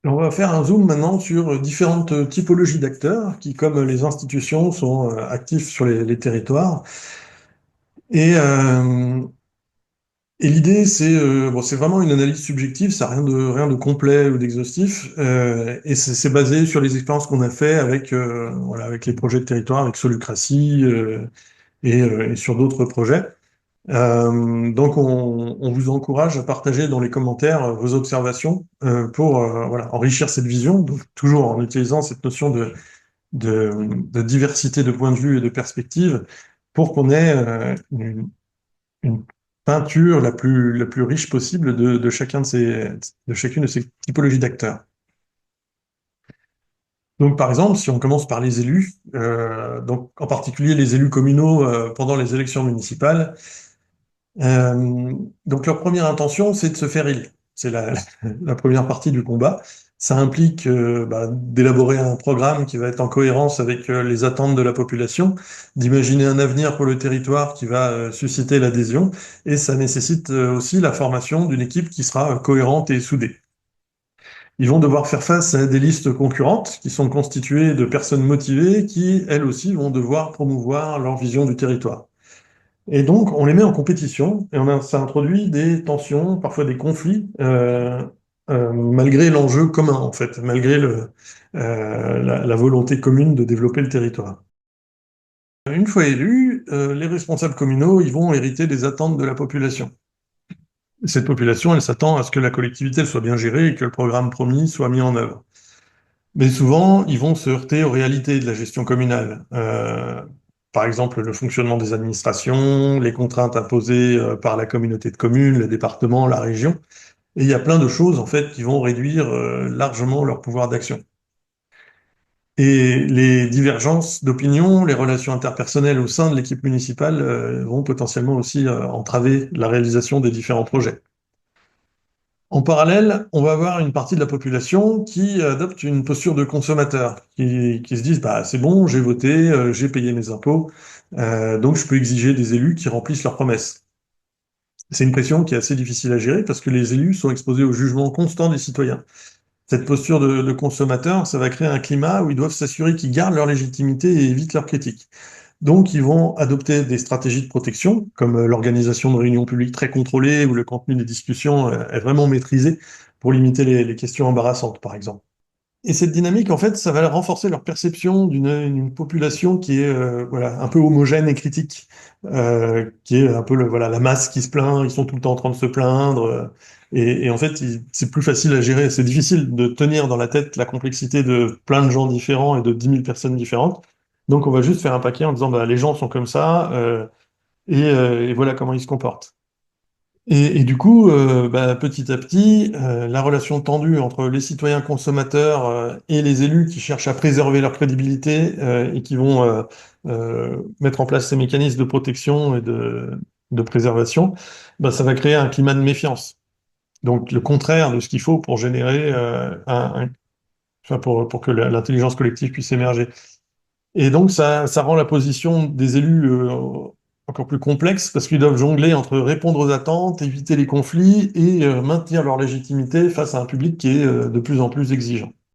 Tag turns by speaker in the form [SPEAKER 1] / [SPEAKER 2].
[SPEAKER 1] On va faire un zoom maintenant sur différentes typologies d'acteurs qui, comme les institutions, sont actifs sur les territoires. Et, euh, et l'idée, c'est vraiment une analyse subjective, ça n'a rien de complet ou d'exhaustif, et c'est basé sur les expériences qu'on a fait avec les projets de territoire, avec Solucratie et sur d'autres projets. Donc, on vous encourage à partager dans les commentaires vos observations pour enrichir cette vision, donc toujours en utilisant cette notion de diversité de points de vue et de perspectives pour qu'on ait une peinture la plus riche possible de chacune de ces typologies d'acteurs. Donc, par exemple, si on commence par les élus, donc en particulier les élus communaux pendant les élections municipales, Euh, donc leur première intention, c'est de se faire élire. C'est la première partie du combat. Ça implique d'élaborer un programme qui va être en cohérence avec les attentes de la population, d'imaginer un avenir pour le territoire qui va susciter l'adhésion, et ça nécessite aussi la formation d'une équipe qui sera cohérente et soudée. Ils vont devoir faire face à des listes concurrentes qui sont constituées de personnes motivées qui, elles aussi, vont devoir promouvoir leur vision du territoire. Et donc, on les met en compétition et ça introduit des tensions, parfois des conflits, malgré l'enjeu commun, en fait, malgré la volonté commune de développer le territoire. Une fois élus, les responsables communaux, ils vont hériter des attentes de la population. Cette population, elle s'attend à ce que la collectivité soit bien gérée et que le programme promis soit mis en œuvre. Mais souvent, ils vont se heurter aux réalités de la gestion communale. Par exemple, le fonctionnement des administrations, les contraintes imposées par la communauté de communes, le département, la région. Et il y a plein de choses, en fait, qui vont réduire largement leur pouvoir d'action. Et les divergences d'opinion, les relations interpersonnelles au sein de l'équipe municipale vont potentiellement aussi entraver la réalisation des différents projets. En parallèle, on va avoir une partie de la population qui adopte une posture de consommateur, qui se disent, bah, c'est bon, j'ai voté, j'ai payé mes impôts, donc je peux exiger des élus qui remplissent leurs promesses. C'est une pression qui est assez difficile à gérer parce que les élus sont exposés au jugement constant des citoyens. Cette posture de consommateur, ça va créer un climat où ils doivent s'assurer qu'ils gardent leur légitimité et évitent leurs critiques. Donc, ils vont adopter des stratégies de protection, comme l'organisation de réunions publiques très contrôlées, où le contenu des discussions est vraiment maîtrisé pour limiter les questions embarrassantes, par exemple. Et cette dynamique, en fait, ça va renforcer leur perception d'une population qui est un peu homogène et critique, qui est un peu la masse qui se plaint, ils sont tout le temps en train de se plaindre. Et en fait, c'est plus facile à gérer. C'est difficile de tenir dans la tête la complexité de plein de gens différents et de 10 000 personnes différentes. Donc, on va juste faire un paquet en disant, bah, les gens sont comme ça, et voilà comment ils se comportent. Et du coup, petit à petit, la relation tendue entre les citoyens consommateurs et les élus qui cherchent à préserver leur crédibilité et qui vont mettre en place ces mécanismes de protection et de préservation, ça va créer un climat de méfiance. Donc le contraire de ce qu'il faut pour générer pour que l'intelligence collective puisse émerger. Et donc, ça rend la position des élus encore plus complexe parce qu'ils doivent jongler entre répondre aux attentes, éviter les conflits et maintenir leur légitimité face à un public qui est de plus en plus exigeant.